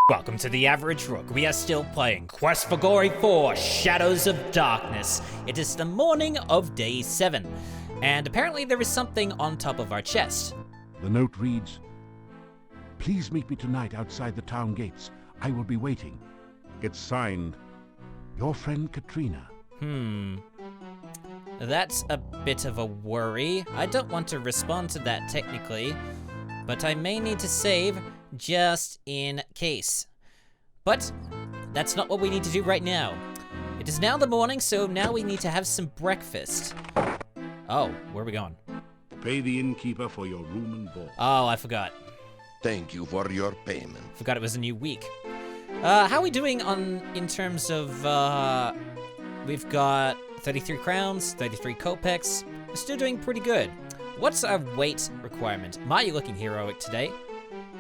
Welcome to the Average Rook. We are still playing Quest for Glory 4, Shadows of Darkness. It is the morning of day 7, and apparently there is something on top of our chest. The note reads, "Please meet me tonight outside the town gates. I will be waiting." It's signed, your friend Katrina. That's a bit of a worry. I don't want to respond to that technically, but I may need to save just in case. But that's not what we need to do right now. It is now the morning, so now we need to have some breakfast. Oh, where are we going? Pay the innkeeper for your room and board. Oh, I forgot. Thank you for your payment. Forgot it was a new week. How are we doing in terms of, we've got 33 crowns, 33 kopecks. We're still doing pretty good. What's our weight requirement? My, you're looking heroic today.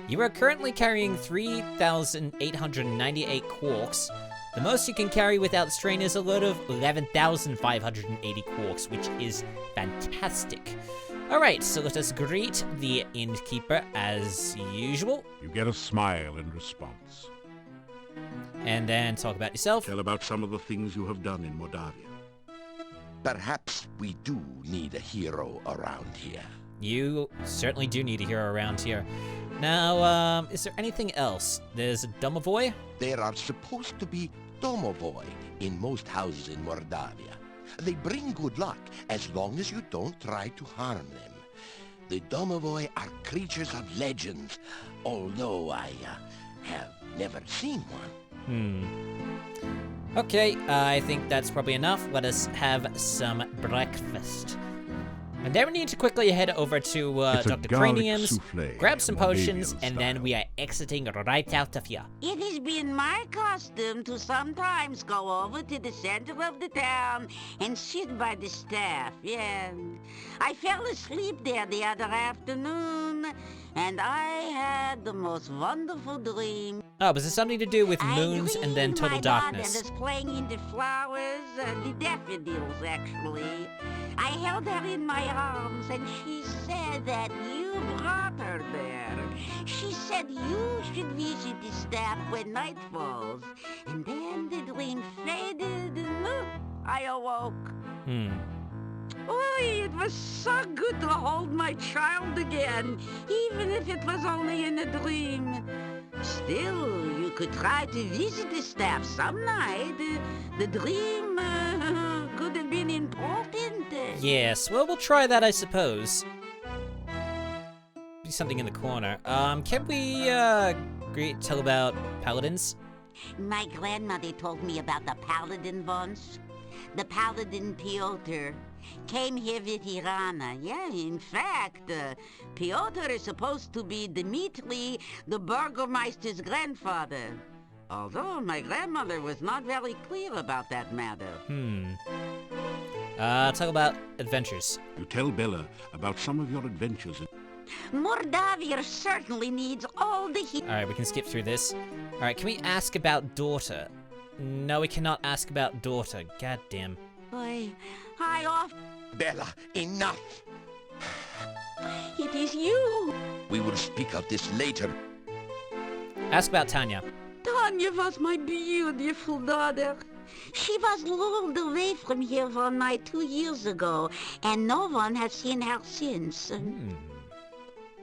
You are currently carrying 3,898 quarks. The most you can carry without strain is a load of 11,580 quarks, which is fantastic. Alright, so let us greet the innkeeper as usual. You get a smile in response. And then talk about yourself. Tell about some of the things you have done in Moldavia. Perhaps we do need a hero around here. You certainly do need a hero around here. Now, is there anything else? There's a domovoi? There are supposed to be domovoi in most houses in Moldavia. They bring good luck as long as you don't try to harm them. The domovoi are creatures of legends, although I have never seen one. Okay, I think that's probably enough. Let us have some breakfast. And then we need to quickly head over to Dr. Cranium's, grab some potions, and then we are exiting right out of here. It has been my custom to sometimes go over to the center of the town and sit by the staff, yeah. I fell asleep there the other afternoon, and I had the most wonderful dream. Oh, was it something to do with moons and then total darkness? I was playing in the flowers, the daffodils, actually. I held her in my arms, and she said that you brought her there. She said you should visit the staff when night falls. And then the dream faded, and I awoke. Oh, it was so good to hold my child again, even if it was only in a dream. Still, you could try to visit the staff some night. The dream could have been important. Yes, well, we'll try that, I suppose. Be something in the corner. Can we, tell about paladins? My grandmother told me about the paladin once. The paladin Piotr came here with Irana. Yeah, in fact, Piotr is supposed to be Dmitri, the burgomeister's grandfather. Although my grandmother was not very clear about that matter. Talk about adventures. You tell Bella about some of your adventures. Moldavia certainly needs all the Alright, we can skip through this. Alright, can we ask about daughter? No, we cannot ask about daughter. God damn. Boy, Bella, enough! It is you! We will speak of this later. Ask about Tanya. Tanya was my beautiful daughter. She was lured away from here one night 2 years ago, and no one has seen her since.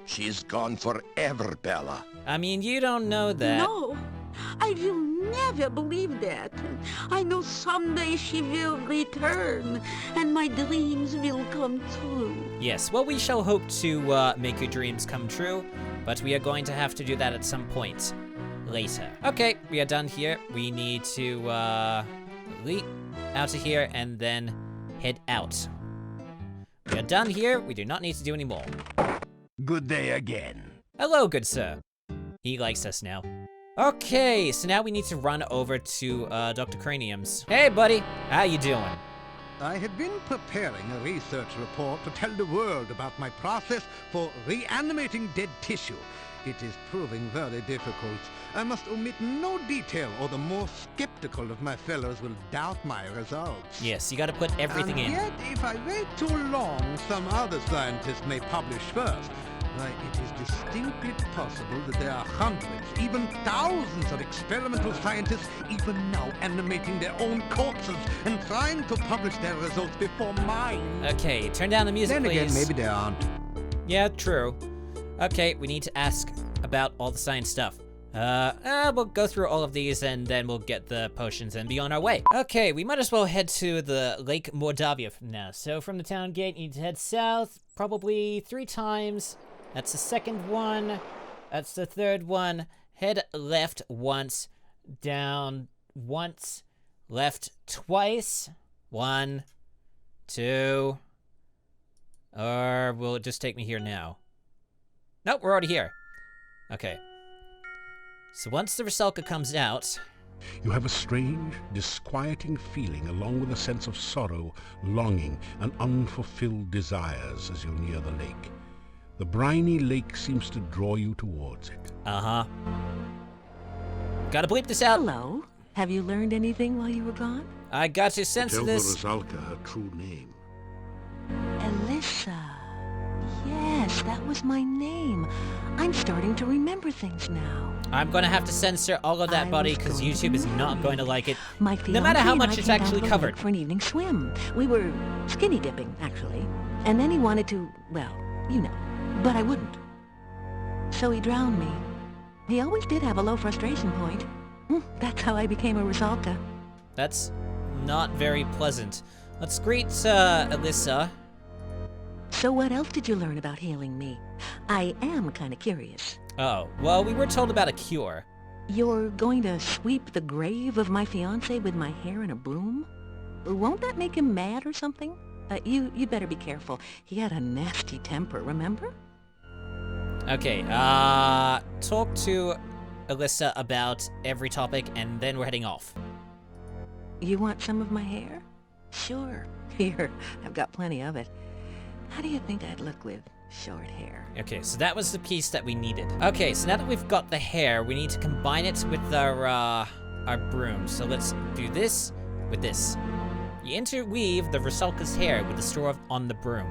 She is gone forever, Bella. I mean, you don't know that. No, I will never believe that. I know someday she will return, and my dreams will come true. Yes, well, we shall hope to make your dreams come true, but we are going to have to do that at some point later. Okay, we are done here. We need to leap out of here and then head out. We are done here. We do not need to do any more. Good day again. Hello, good sir. He likes us now. Okay, so now we need to run over to Dr. Cranium's. Hey, buddy. How you doing? I had been preparing a research report to tell the world about my process for reanimating dead tissue. It is proving very difficult. I must omit no detail, or the more skeptical of my fellows will doubt my results. Yes, you gotta put everything in. Yet, if I wait too long, some other scientist may publish first. Why, it is distinctly possible that there are hundreds, even thousands of experimental scientists even now animating their own corpses and trying to publish their results before mine. Okay, turn down the music, Then please. again, maybe there aren't. Yeah, true. Okay, we need to ask about all the science stuff. We'll go through all of these and then we'll get the potions and be on our way. Okay, we might as well head to the Lake Mordavia from now. So from the town gate, you need to head south probably 3 times. That's the second one. That's the third one. Head left once, down once, left twice. 1, 2, or will it just take me here now? Nope, we're already here. Okay. So once the Rusalka comes out... You have a strange, disquieting feeling along with a sense of sorrow, longing, and unfulfilled desires as you near the lake. The briny lake seems to draw you towards it. Uh-huh. Gotta bleep this out. Hello. Have you learned anything while you were gone? I got to sense Tell this. the Rusalka her true name. Alyssa. Yes, that was my name. I'm starting to remember things now. I'm gonna have to censor all of that, I buddy, was because going YouTube is not going to like it. My No matter fiancé how and much I it's came down actually to the covered. lake for an evening swim. We were skinny dipping, actually. And then he wanted to, well, you know. But I wouldn't. So he drowned me. He always did have a low frustration point. That's how I became a Rusalka. That's not very pleasant. Let's greet Alyssa. So what else did you learn about healing me? I am kind of curious. Oh, well, we were told about a cure. You're going to sweep the grave of my fiancé with my hair in a broom? Won't that make him mad or something? You'd better be careful. He had a nasty temper, remember? Okay, talk to Alyssa about every topic, and then we're heading off. You want some of my hair? Sure. Here, I've got plenty of it. How do you think I'd look with short hair? Okay, so that was the piece that we needed. Okay, so now that we've got the hair, we need to combine it with our broom. So let's do this with this. You interweave the Rusalka's hair with the straw on the broom.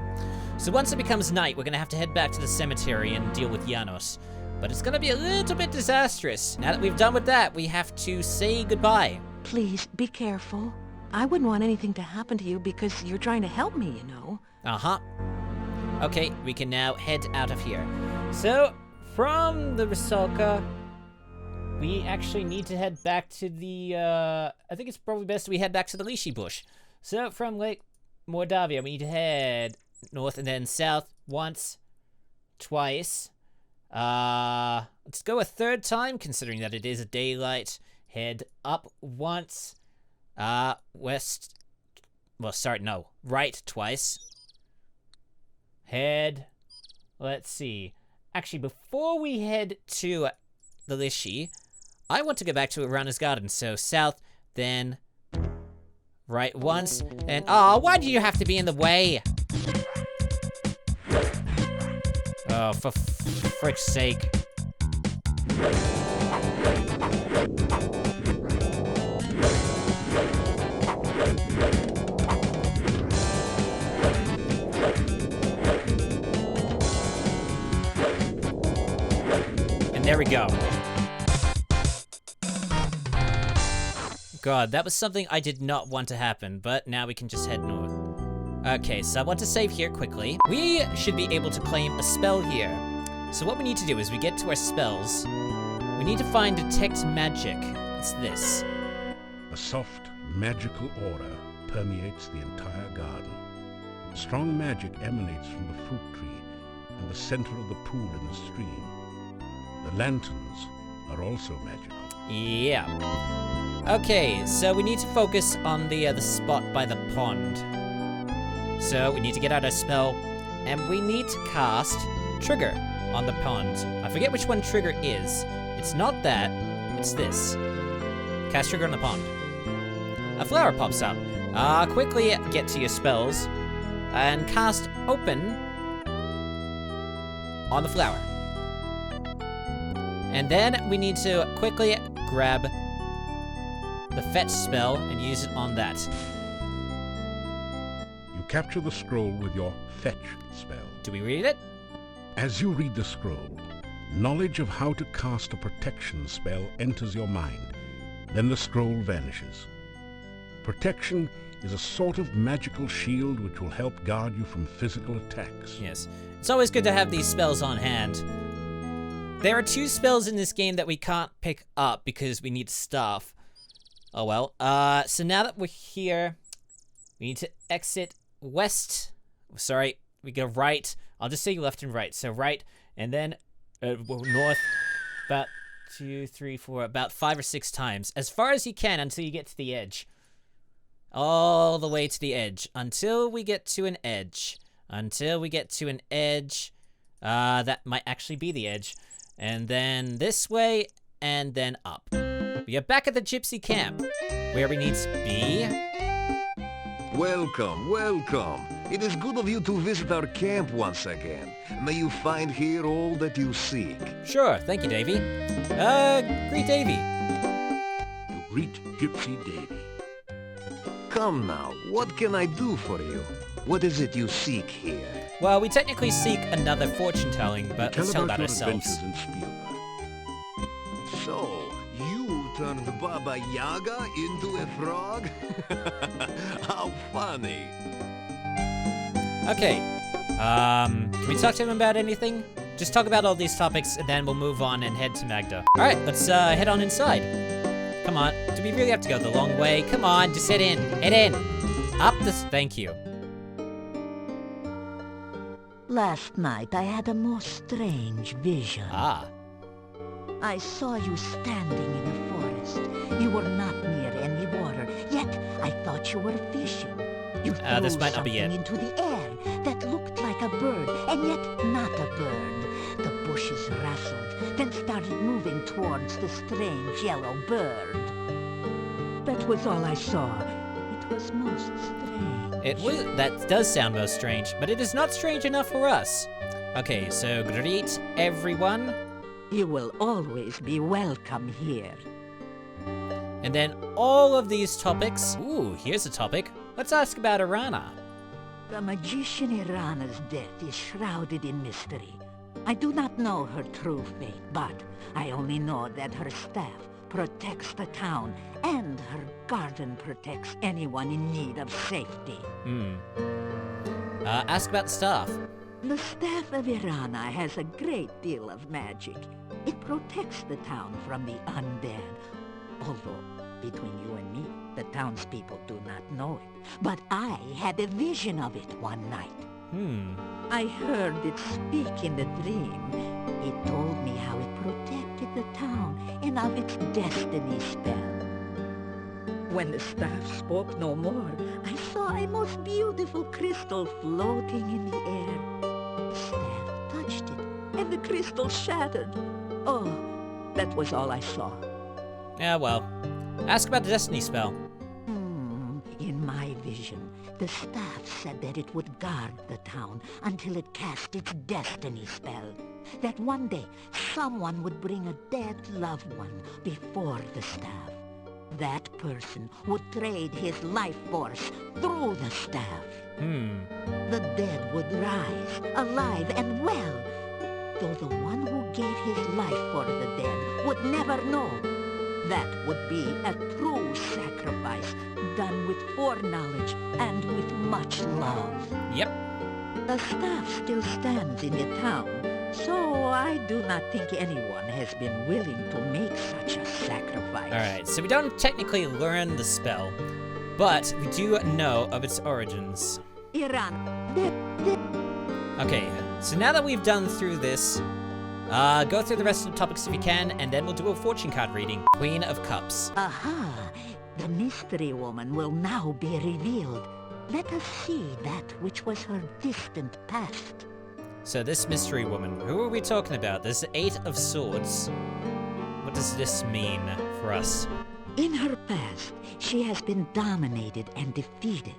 So once it becomes night, we're gonna have to head back to the cemetery and deal with Janos. But it's gonna be a little bit disastrous. Now that we've done with that, we have to say goodbye. Please, be careful. I wouldn't want anything to happen to you because you're trying to help me, you know. Uh-huh. Okay, we can now head out of here. So, from the Rusalka, we actually need to head back to the, I think it's probably best we head back to the Lychee Bush. So, from Lake Mordavia, we need to head north and then south once, twice. Let's go a third time, considering that it is a daylight. Head up once, west, well, sorry, no, right twice. Head, let's see. Actually, before we head to the Lychee, I want to go back to Arana's Garden. So south, then right once, and why do you have to be in the way? Oh, for frick's sake. There we go. God, that was something I did not want to happen, but now we can just head north. Okay, so I want to save here quickly. We should be able to claim a spell here. So what we need to do is we get to our spells. We need to find Detect Magic. It's this. A soft, magical aura permeates the entire garden. Strong magic emanates from the fruit tree and the center of the pool in the stream. The lanterns are also magical. Yeah. Okay, so we need to focus on the spot by the pond. So we need to get out our spell, and we need to cast Trigger on the pond. I forget which one Trigger is. It's not that, it's this. Cast Trigger on the pond. A flower pops up. Quickly get to your spells, and cast Open on the flower. And then we need to quickly grab the Fetch spell and use it on that. You capture the scroll with your Fetch spell. Do we read it? As you read the scroll, knowledge of how to cast a protection spell enters your mind. Then the scroll vanishes. Protection is a sort of magical shield which will help guard you from physical attacks. Yes. It's always good to have these spells on hand. There are 2 spells in this game that we can't pick up because we need stuff. Oh well. So now that we're here, we need to exit west. Sorry, we go right. I'll just say left and right. So right, and then north, about 2, 3, 4, about 5 or 6 times. As far as you can until you get to the edge. All the way to the edge. Until we get to an edge. Until we get to an edge. That might actually be the edge. And then this way, and then up. We are back at the gypsy camp, where we need to be. Welcome, welcome. It is good of you to visit our camp once again. May you find here all that you seek. Sure, thank you, Davy. Greet Davy. You greet Gypsy Davy. Come now, what can I do for you? What is it you seek here? Well, we technically seek another fortune-telling, but let's tell about your ourselves. adventures in Spielberg. So, you turned Baba Yaga into a frog? How funny. Okay, can we talk to him about anything? Just talk about all these topics, and then we'll move on and head to Magda. Alright, let's head on inside. Come on, do we really have to go the long way? Come on, just head in. Head in. Up this, thank you. Last night I had a most strange vision. Ah. I saw you standing in the forest. You were not near any water, yet I thought you were fishing. You threw this might not be something it. into the air that looked like a bird, and yet not a bird. The bushes rustled, then started moving towards the strange yellow bird. That was all I saw. It was most strange. That does sound most strange, but it is not strange enough for us. Okay, so greet everyone. You will always be welcome here. And then all of these topics. Ooh, here's a topic. Let's ask about Irana. The magician Irana's death is shrouded in mystery. I do not know her true fate, but I only know that her staff protects the town, and her garden protects anyone in need of safety. Ask about staff. The staff of Irana has a great deal of magic. It protects the town from the undead. Although, between you and me, the townspeople do not know it. But I had a vision of it one night. I heard it speak in the dream. It told me how it protected the town and of its destiny spell. When the staff spoke no more, I saw a most beautiful crystal floating in the air. The staff touched it, and the crystal shattered. Oh, that was all I saw. Yeah, well. Ask about the destiny spell. In my vision, the staff said that it would guard the town until it cast its destiny spell. That one day, someone would bring a dead loved one before the staff. That person would trade his life force through the staff. The dead would rise, alive and well, though the one who gave his life for the dead would never know. That would be a true sacrifice, done with foreknowledge and with much love. Yep. The staff still stands in the town, so I do not think anyone has been willing to make such a sacrifice. Alright, so we don't technically learn the spell, but we do know of its origins. Iran, Okay, so now that we've done through this, go through the rest of the topics if you can, and then we'll do a fortune card reading. Queen of Cups. Aha! The mystery woman will now be revealed. Let us see that which was her distant past. So this mystery woman, who are we talking about? There's the 8 of Swords. What does this mean for us? In her past, she has been dominated and defeated.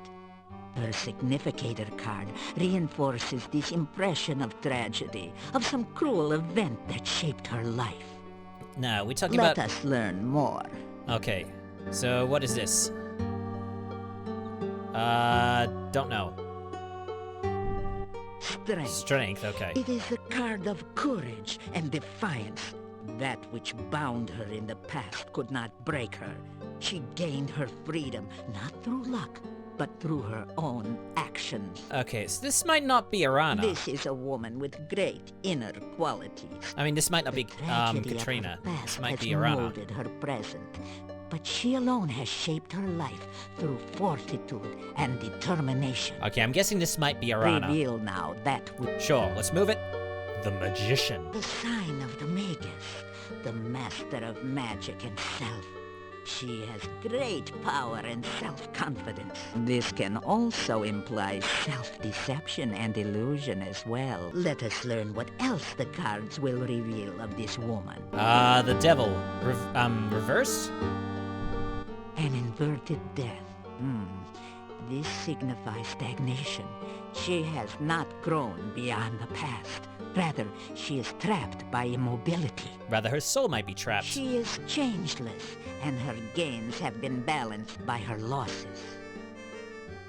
Her significator card reinforces this impression of tragedy, of some cruel event that shaped her life. No, we're talking Let about... us learn more. Okay, so what is this? Don't know. strength. Strength, okay. It is a card of courage and defiance. That which bound her in the past could not break her. She gained her freedom, not through luck, but through her own actions. Okay, so this might not be Arana. This is a woman with great inner qualities. I mean, this might not be The tragedy of Katrina. her past This might has be Arana. molded her present, but she alone has shaped her life through fortitude and determination. Okay, I'm guessing this might be Arana. Reveal now that which Sure, let's move it. The Magician. the sign of the Magus, the master of magic and self. She has great power and self-confidence. This can also imply self-deception and illusion as well. Let us learn what else the cards will reveal of this woman. The Devil. Reversed? An inverted death. This signifies stagnation. She has not grown beyond the past. Rather, she is trapped by immobility. Rather, her soul might be trapped. She is changeless, and her gains have been balanced by her losses.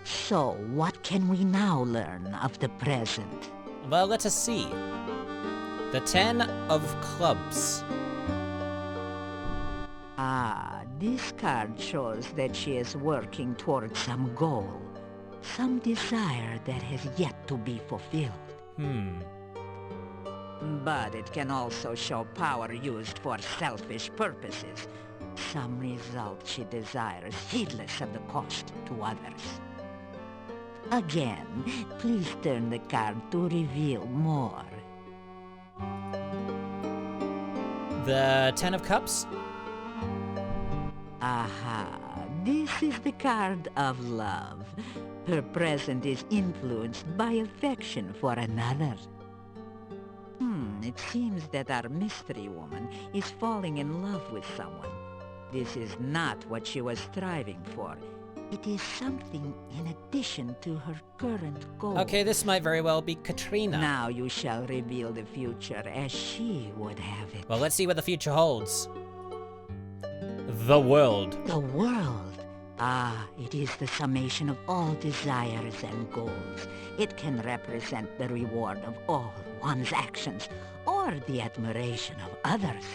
So, what can we now learn of the present? Well, let us see. The 10 of Clubs. This card shows that she is working towards some goal, some desire that has yet to be fulfilled. But it can also show power used for selfish purposes, some result she desires heedless of the cost to others. Again, please turn the card to reveal more. The 10 of Cups? This is the card of love. Her present is influenced by affection for another. It seems that our mystery woman is falling in love with someone. This is not what she was striving for. It is something in addition to her current goal. Okay, this might very well be Katrina. Now you shall reveal the future as she would have it. Well, let's see what the future holds. The World. The world. It is the summation of all desires and goals. It can represent the reward of all one's actions, or the admiration of others.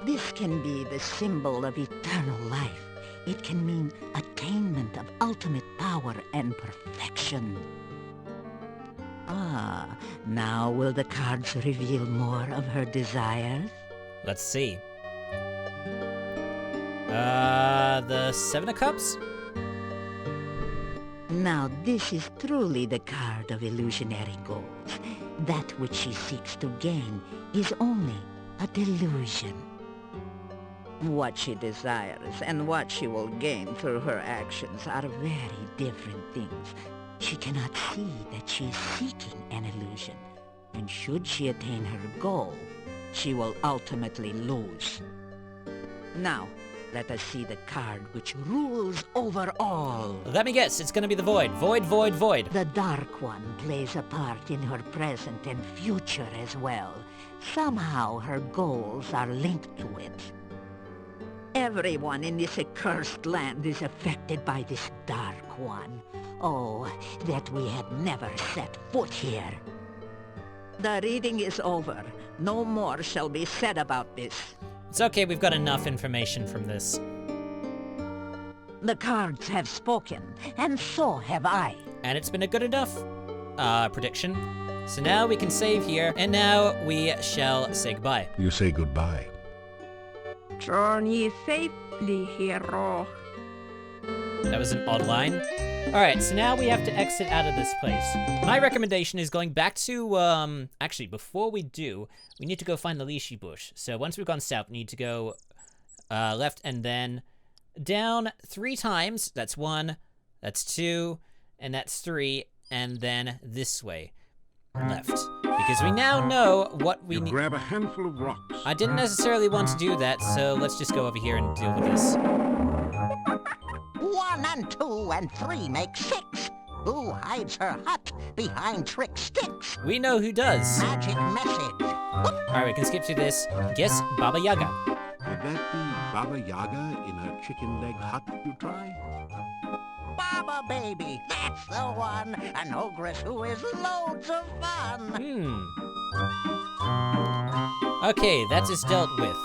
This can be the symbol of eternal life. It can mean attainment of ultimate power and perfection. Now will the cards reveal more of her desires? Let's see. The 7 of Cups? Now this is truly the card of illusionary goals. That which she seeks to gain is only a delusion. What she desires and what she will gain through her actions are very different things. She cannot see that she is seeking an illusion, and should she attain her goal, she will ultimately lose. Now, let us see the card which rules over all. Let me guess, it's gonna be the Void. Void, Void, Void. The Dark One plays a part in her present and future as well. Somehow her goals are linked to it. Everyone in this accursed land is affected by this Dark One. Oh, that we had never set foot here. The reading is over. No more shall be said about this. It's okay, we've got enough information from this. The cards have spoken, and so have I. And it's been a good enough prediction. So now we can save here, and now we shall say goodbye. You say goodbye. Journey safely, hero. That was an odd line. Alright, so now we have to exit out of this place. My recommendation is going back to, actually, before we do, we need to go find the Lychee Bush. So once we've gone south, we need to go left and then down 3 times. That's 1, that's 2, and that's 3, and then this way. Left. Because we now know what we need. Grab a handful of rocks. I didn't necessarily want to do that, so let's just go over here and deal with this. 1 and 2 and 3 make 6. Who hides her hut behind trick sticks? We know who does. Magic message. Alright, we can skip through this. Guess Baba Yaga. Could that be Baba Yaga in her chicken leg hut, you try? Baba Baby. That's the one. An ogress who is loads of fun. Okay, that is dealt with.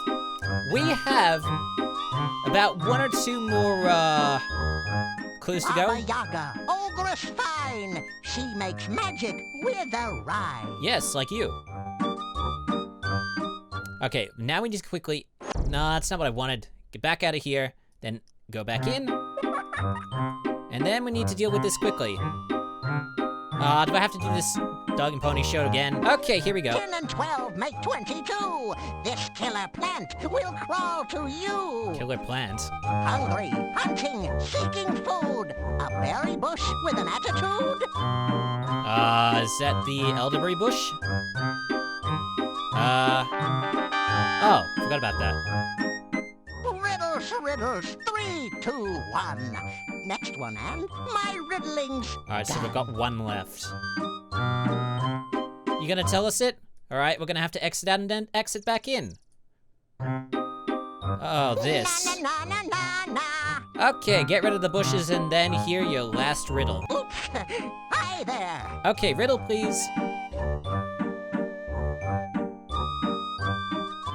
We have about 1 or 2 more, clues to go. Baba Yaga, ogress fine. She makes magic with a rhyme. Yes, like you. Okay, now we just quickly... No, that's not what I wanted. Get back out of here, then go back in. And then we need to deal with this quickly. Do I have to do this dog and pony show again? Okay, here we go. 10 and 12 make 22. This killer plant will crawl to you. Killer plant. Hungry, hunting, seeking food. A berry bush with an attitude. Is that the elderberry bush? Oh, forgot about that. Riddles, riddles, 3, 2, 1. Next one, and my riddlings. Alright, so we've got 1 left. You gonna tell us it? Alright, we're gonna have to exit out and then exit back in. Oh, this. Na, na, na, na, na. Okay, get rid of the bushes and then hear your last riddle. Oops. Hi there. Okay, riddle, please.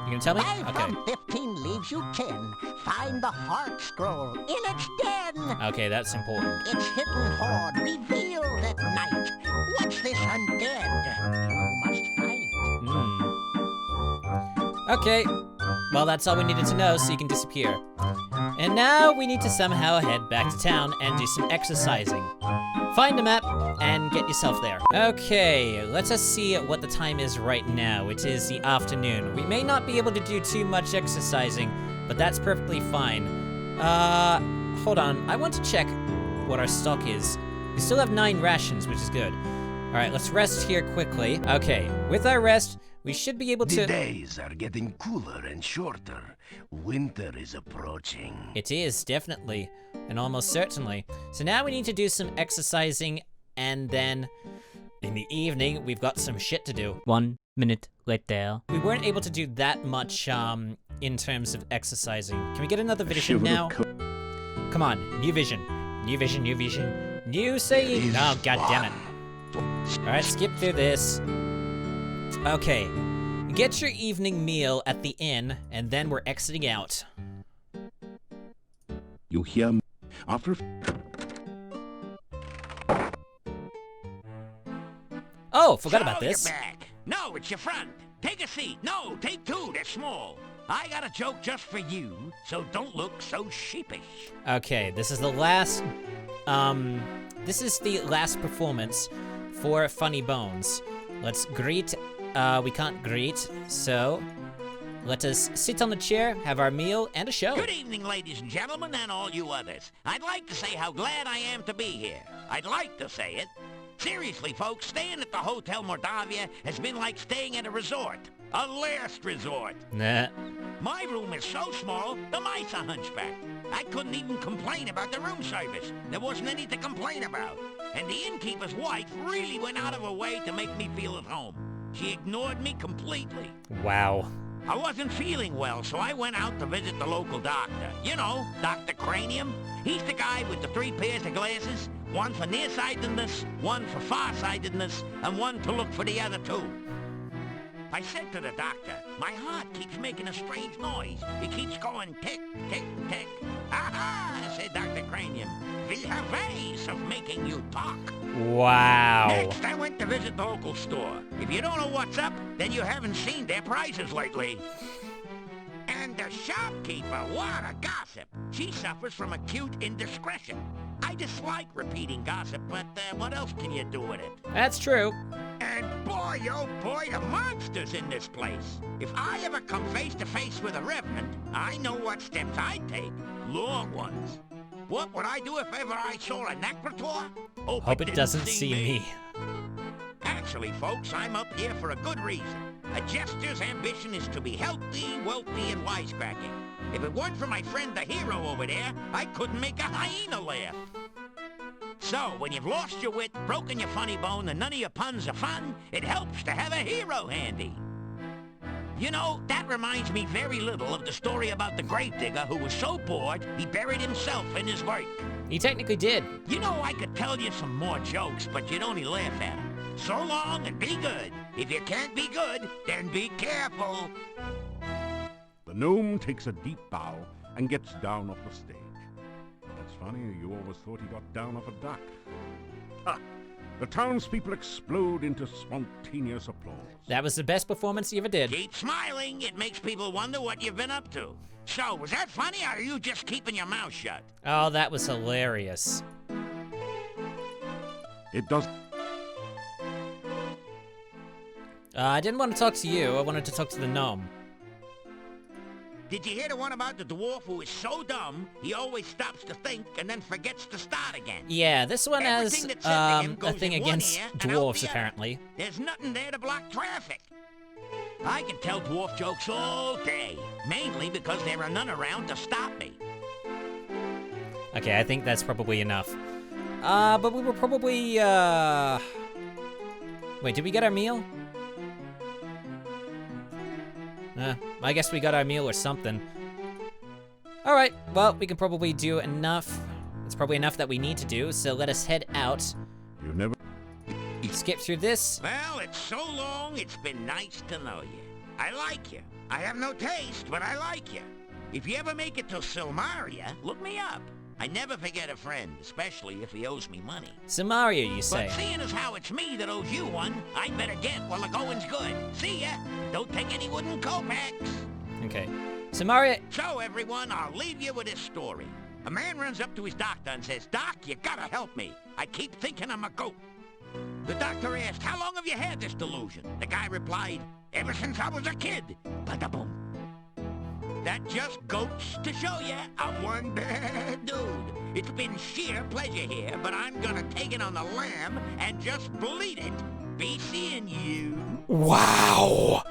You gonna tell me? 5 Okay. from 15 leaves you 10. Find the heart scroll in its den. Okay, that's important. Its hidden hoard revealed at night. What's this undead? You must fight. Okay. Well, that's all we needed to know, so you can disappear. And now we need to somehow head back to town and do some exercising. Find a map and get yourself there. Okay, let us see what the time is right now. It is the afternoon. We may not be able to do too much exercising, but that's perfectly fine. Hold on. I want to check what our stock is. We still have 9 rations, which is good. All right, let's rest here quickly. Okay, with our rest, we should be able to... The days are getting cooler and shorter. Winter is approaching. It is, definitely, and almost certainly. So now we need to do some exercising, and then in the evening, we've got some shit to do. 1 minute later. We weren't able to do that much, in terms of exercising. Can we get another vision now? Come on, new vision. New vision, new vision. New saying. Oh, god damn it. Alright, skip through this. Okay. Get your evening meal at the inn, and then we're exiting out. You hear me? After... Oh, forgot about this. You're back. No, it's your friend. Take a seat. No, take 2. They're small. I got a joke just for you, so don't look so sheepish. Okay, this is the last, this is the last performance for Funny Bones. Let's greet, we can't greet, so let us sit on the chair, have our meal, and a show. Good evening, ladies and gentlemen, and all you others. I'd like to say how glad I am to be here. I'd like to say it. Seriously, folks, staying at the Hotel Mordavia has been like staying at a resort. A last resort. Nah. My room is so small, the mice are hunchbacked. I couldn't even complain about the room service. There wasn't any to complain about. And the innkeeper's wife really went out of her way to make me feel at home. She ignored me completely. Wow. I wasn't feeling well, so I went out to visit the local doctor. You know, Dr. Cranium. He's the guy with the 3 pairs of glasses. One for nearsightedness, one for farsightedness, and one to look for the other 2. I said to the doctor, my heart keeps making a strange noise. It keeps going tick, tick, tick. Aha, said Dr. Cranium. We have ways of making you talk. Wow. Next, I went to visit the local store. If you don't know what's up, then you haven't seen their prices lately. And the shopkeeper, what a gossip. She suffers from acute indiscretion. I dislike repeating gossip, but what else can you do with it? That's true. And boy, oh boy, the monsters in this place. If I ever come face to face with a revenant, I know what steps I'd take. Long ones. What would I do if ever I saw a necrotor? Hope it doesn't see me. Actually, folks, I'm up here for a good reason. A jester's ambition is to be healthy, wealthy, and wisecracking. If it weren't for my friend the hero over there, I couldn't make a hyena laugh. So, when you've lost your wit, broken your funny bone, and none of your puns are fun, it helps to have a hero handy. You know, that reminds me very little of the story about the gravedigger who was so bored he buried himself in his work. He technically did. You know, I could tell you some more jokes, but you'd only laugh at them. So long and be good. If you can't be good, then be careful. The gnome takes a deep bow and gets down off the stage. That's funny, you always thought he got down off a duck. Ha! The townspeople explode into spontaneous applause. That was the best performance you ever did. Keep smiling. It makes people wonder what you've been up to. So, was that funny, or are you just keeping your mouth shut? Oh, that was hilarious. It does. I didn't want to talk to you. I wanted to talk to the gnome. Did you hear the one about the dwarf who is so dumb, he always stops to think and then forgets to start again? Yeah, this one has Everything that's said to him a goes thing in one against ear and out dwarves, the other. apparently. There's nothing there to block traffic. I can tell dwarf jokes all day, mainly because there are none around to stop me. Okay, I think that's probably enough. But we were probably, Wait, did we get our meal? I guess we got our meal or something. Alright, well, we can probably do enough. It's probably enough that we need to do, so let us head out. You never. Skip through this. Well, it's so long, it's been nice to know you. I like you. I have no taste, but I like you. If you ever make it to Silmaria, look me up. I never forget a friend, especially if he owes me money. Samaria, you say? But seeing as how it's me that owes you one, I'd better get while the going's good. See ya. Don't take any wooden kopecks. Okay. Samaria. So, everyone, I'll leave you with this story. A man runs up to his doctor and says, "Doc, you gotta help me. I keep thinking I'm a goat." The doctor asked, "How long have you had this delusion?" The guy replied, "Ever since I was a kid." Bada-boom. That just goes to show you I'm one bad dude. It's been sheer pleasure here, but I'm gonna take it on the lam and just bleed it. Be seeing you. Wow!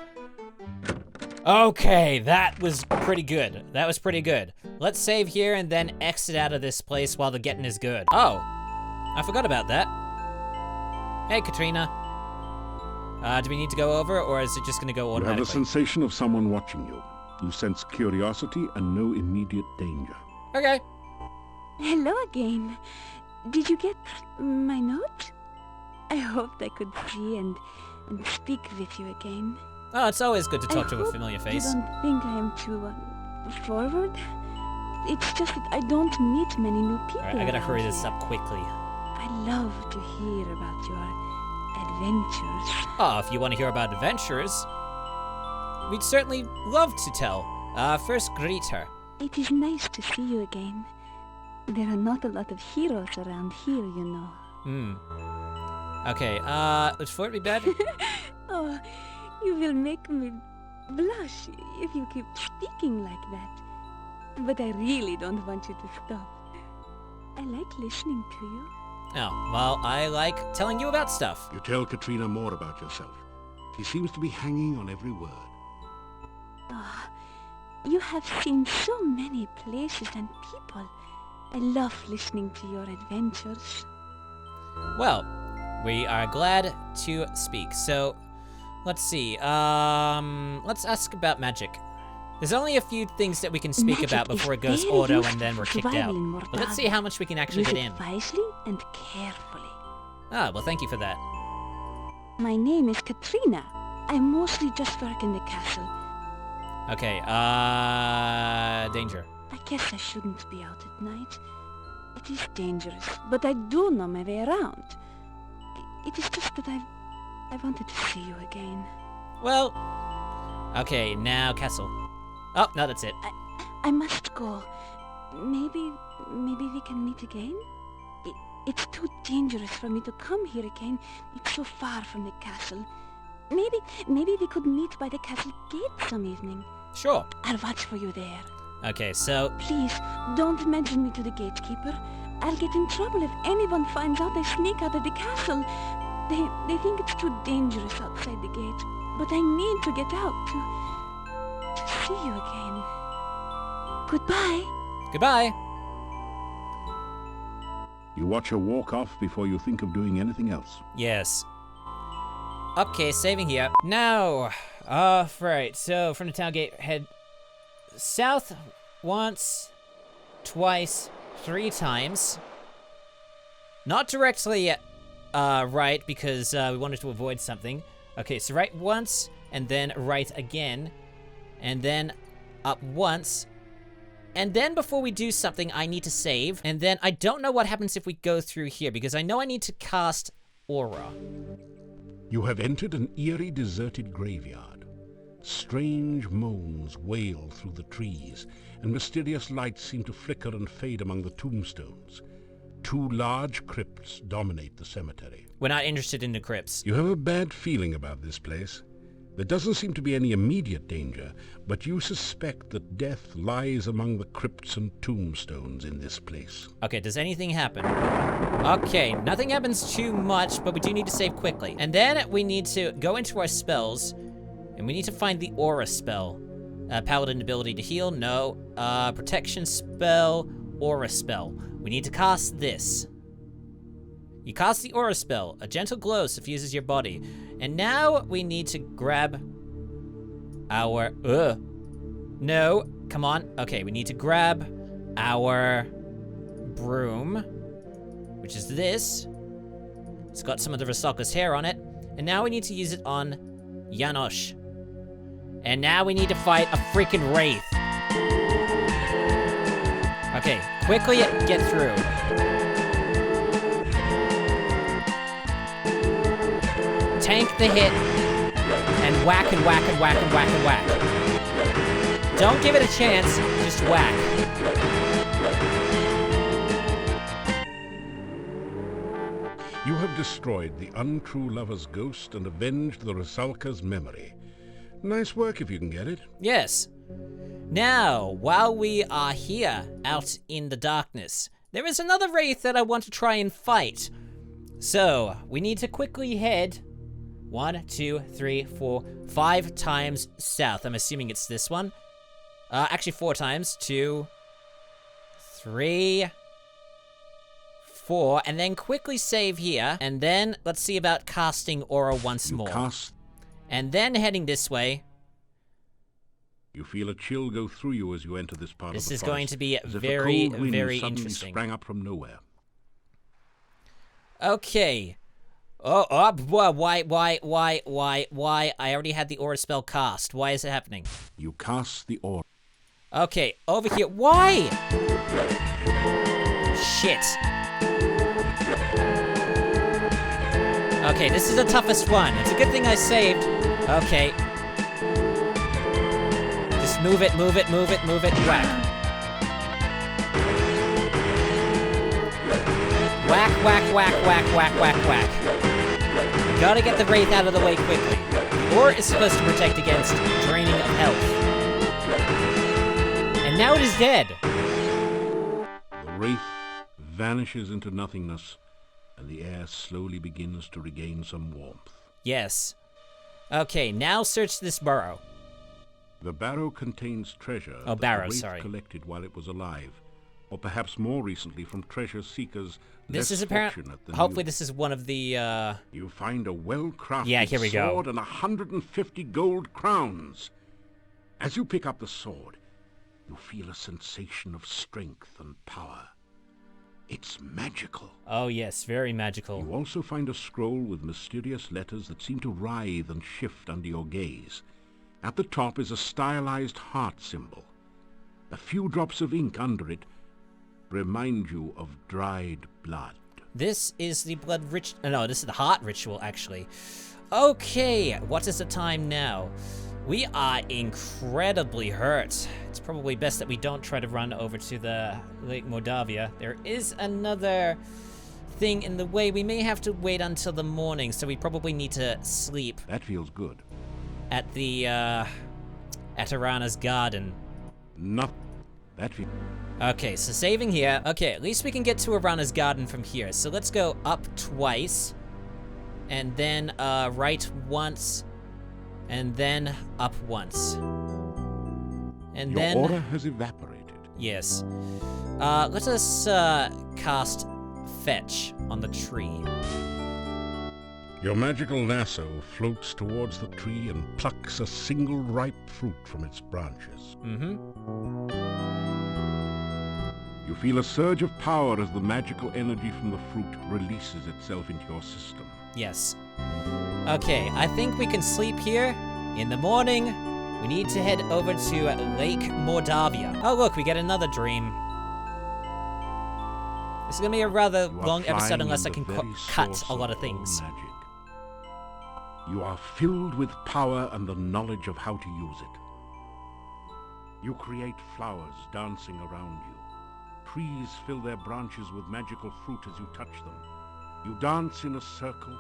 Okay, that was pretty good. That was pretty good. Let's save here and then exit out of this place while the getting is good. Oh, I forgot about that. Hey, Katrina. Do we need to go over, or is it just gonna go You have automatically? a sensation of someone watching you. You sense curiosity and no immediate danger. Okay. Hello again. Did you get my note? I hoped I could see and speak with you again. Oh, it's always good to talk I to a hope familiar face. You don't think I am too forward? It's just that I don't meet many new people. Alright, I gotta around hurry this here. up quickly. I love to hear about your adventures. Oh, if you want to hear about adventures, we'd certainly love to tell. First, greet her. It is nice to see you again. There are not a lot of heroes around here, you know. Okay, would Fort be bad? Oh, you will make me blush if you keep speaking like that. But I really don't want you to stop. I like listening to you. Oh, well, I like telling you about stuff. You tell Katrina more about yourself. She seems to be hanging on every word. Oh, you have seen so many places and people. I love listening to your adventures. Well, we are glad to speak. So, let's see. Let's ask about magic. There's only a few things that we can speak Magic about before it is goes very auto useful and then we're for kicked out. survival in But let's see Mordavia. how much we can actually Use get it in. wisely and carefully. Ah, well, thank you for that. My name is Katrina. I mostly just work in the castle. Okay, danger. I guess I shouldn't be out at night. It is dangerous, but I do know my way around. It is just that I wanted to see you again. Well, okay, now castle. Oh, no, that's it. I must go. Maybe we can meet again? It's too dangerous for me to come here again. It's so far from the castle. Maybe we could meet by the castle gate some evening. Sure. I'll watch for you there. Okay, so, Please, don't mention me to the gatekeeper. I'll get in trouble if anyone finds out I sneak out of the castle. They think it's too dangerous outside the gate. But I need to get out to see you again. Goodbye. goodbye. You watch her walk off before you think of doing anything else. Yes. Okay, saving here. Now, Right, so from the town gate, head south once, twice, 3 times. Not directly right, because we wanted to avoid something. Okay, so right once, and then right again, and then up once. And then before we do something, I need to save. And then I don't know what happens if we go through here, because I know I need to cast Aura. You have entered an eerie, deserted graveyard. Strange moans wail through the trees, and mysterious lights seem to flicker and fade among the tombstones. 2 large crypts dominate the cemetery. We're not interested in the crypts. You have a bad feeling about this place. There doesn't seem to be any immediate danger, but you suspect that death lies among the crypts and tombstones in this place. Okay, does anything happen? Okay, nothing happens too much, but we do need to save quickly. And then we need to go into our spells, and we need to find the Aura spell. Paladin ability to heal, no. Protection spell, Aura spell. We need to cast this. You cast the Aura spell. A gentle glow suffuses your body. And now we need to grab our... No, come on. Okay, we need to grab our broom, which is this. It's got some of the Rusalka's hair on it. And now we need to use it on Janosch. And now we need to fight a freaking Wraith. Okay, quickly get through. Tank the hit, and whack and whack and whack and whack and whack. Don't give it a chance, just whack. You have destroyed the untrue lover's ghost and avenged the Rusalka's memory. Nice work if you can get it. Yes. Now, while we are here, out in the darkness, there is another Wraith that I want to try and fight. So, we need to quickly head 1, 2, 3, 4, 5 times south. I'm assuming it's this one. Actually 4 times. 2, 3, 4, and then quickly save here. And then let's see about casting Aura once more. And then heading this way. You feel a chill go through you as you enter this part of the forest. This is going to be as if very, a cold wind very suddenly interesting. Sprang up from nowhere. Okay. Oh, why? I already had the Aura spell cast. Why is it happening? You cast the Aura. Okay, over here. Why? Shit. Okay, this is the toughest one. It's a good thing I saved. Okay. Just move it, whack. Whack, whack, whack, whack, whack, whack, whack. Gotta get the Wraith out of the way quickly. Or it's supposed to protect against draining of health. And now it is dead. The Wraith vanishes into nothingness, and the air slowly begins to regain some warmth. Yes. Okay, now search this burrow. The barrow contains treasure that barrow, the Wraith sorry. collected while it was alive, or perhaps more recently from treasure seekers This less is apparent. fortunate than Hopefully, you. this is one of the. You find a well-crafted Yeah, here we go. sword and 150 gold crowns. As you pick up the sword, you feel a sensation of strength and power. It's magical. Oh yes, very magical. You also find a scroll with mysterious letters that seem to writhe and shift under your gaze. At the top is a stylized heart symbol. A few drops of ink under it remind you of dried blood. This is the blood rich. No, this is the heart ritual, actually. Okay, what is the time now? We are incredibly hurt. It's probably best that we don't try to run over to the Lake Moldavia. There is another thing in the way. We may have to wait until the morning, so we probably need to sleep That feels good. at the, at Arana's garden. That feels... Okay, so saving here. Okay, at least we can get to Arana's garden from here. So let's go up twice, and then right once, and then up once. And Your then... aura has evaporated. Yes. Let us cast Fetch on the tree. Your magical lasso floats towards the tree and plucks a single ripe fruit from its branches. You feel a surge of power as the magical energy from the fruit releases itself into your system. Yes. Okay, I think we can sleep here. In the morning, we need to head over to Lake Mordavia. Oh look, we get another dream. This is gonna be a rather long episode unless I can cut a lot of things. Magic. You are filled with power and the knowledge of how to use it. You create flowers dancing around you. Trees fill their branches with magical fruit as you touch them. You dance in a circle,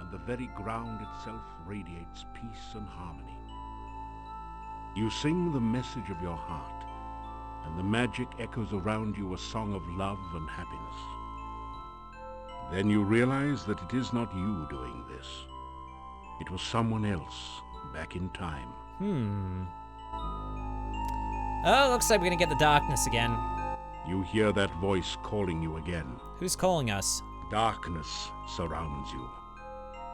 and the very ground itself radiates peace and harmony. You sing the message of your heart, and the magic echoes around you a song of love and happiness. Then you realize that it is not you doing this. It was someone else, back in time. Oh, looks like we're gonna get the darkness again. You hear that voice calling you again. Who's calling us? Darkness surrounds you,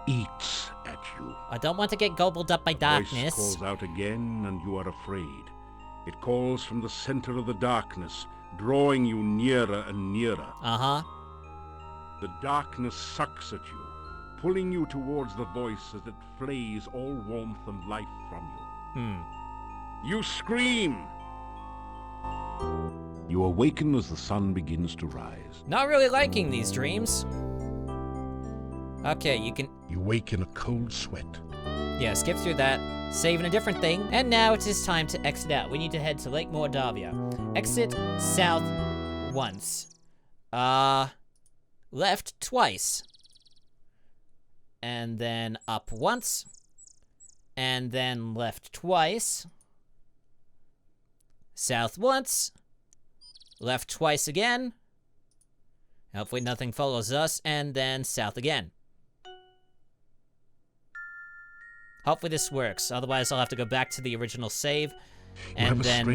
eats at you. I don't want to get gobbled up by darkness. Voice calls out again, and you are afraid. It calls from the center of the darkness, drawing you nearer and nearer. The darkness sucks at you, pulling you towards the voice as it flays all warmth and life from you. You scream! You awaken as the sun begins to rise. Not really liking these dreams. Okay, you can... You wake in a cold sweat. Yeah, skip through that. Saving a different thing. And now it is time to exit out. We need to head to Lake Mordavia. Exit south once. Left twice. And then up once. And then left twice. South once. Left twice again. Hopefully nothing follows us. And then south again. Hopefully this works. Otherwise I'll have to go back to the original save. And then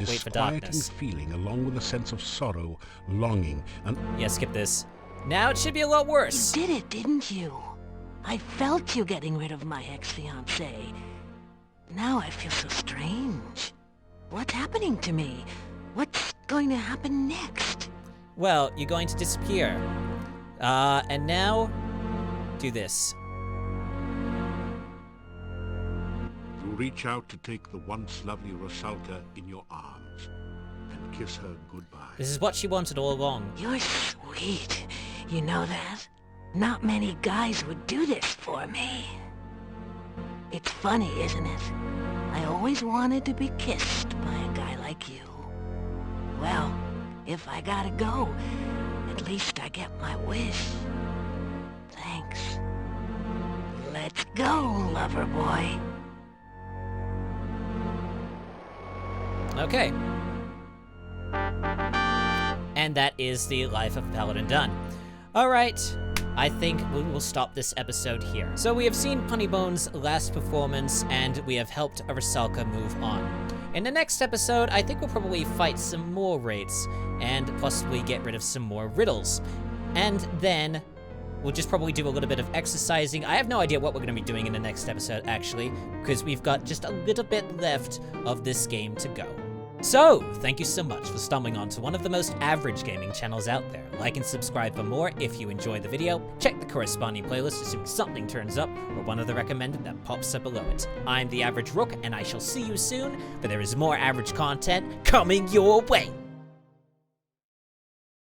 wait for darkness. Feeling along with a sense of sorrow, longing, and... Yeah, skip this. Now it should be a lot worse. You did it, didn't you? I felt you getting rid of my ex-fiancé. Now I feel so strange. What's happening to me? What's going to happen next? Well, you're going to disappear. And now, do this. You reach out to take the once lovely Rusalka in your arms and kiss her goodbye. This is what she wanted all along. You're sweet. You know that? Not many guys would do this for me. It's funny, isn't it? I always wanted to be kissed by a guy like you. Well, if I gotta go, at least I get my wish. Thanks. Let's go, lover boy. Okay. And that is the life of Paladin done. Alright, I think we will stop this episode here. So we have seen Punnybone's last performance, and we have helped Rusalka move on. In the next episode, I think we'll probably fight some more raids, and possibly get rid of some more riddles. And then, we'll just probably do a little bit of exercising. I have no idea what we're going to be doing in the next episode, actually, because we've got just a little bit left of this game to go. So, thank you so much for stumbling onto one of the most average gaming channels out there. Like and subscribe for more if you enjoyed the video. Check the corresponding playlist as soon as something turns up, or one of the recommended that pops up below it. I'm the Average Rook, and I shall see you soon, for there is more average content coming your way.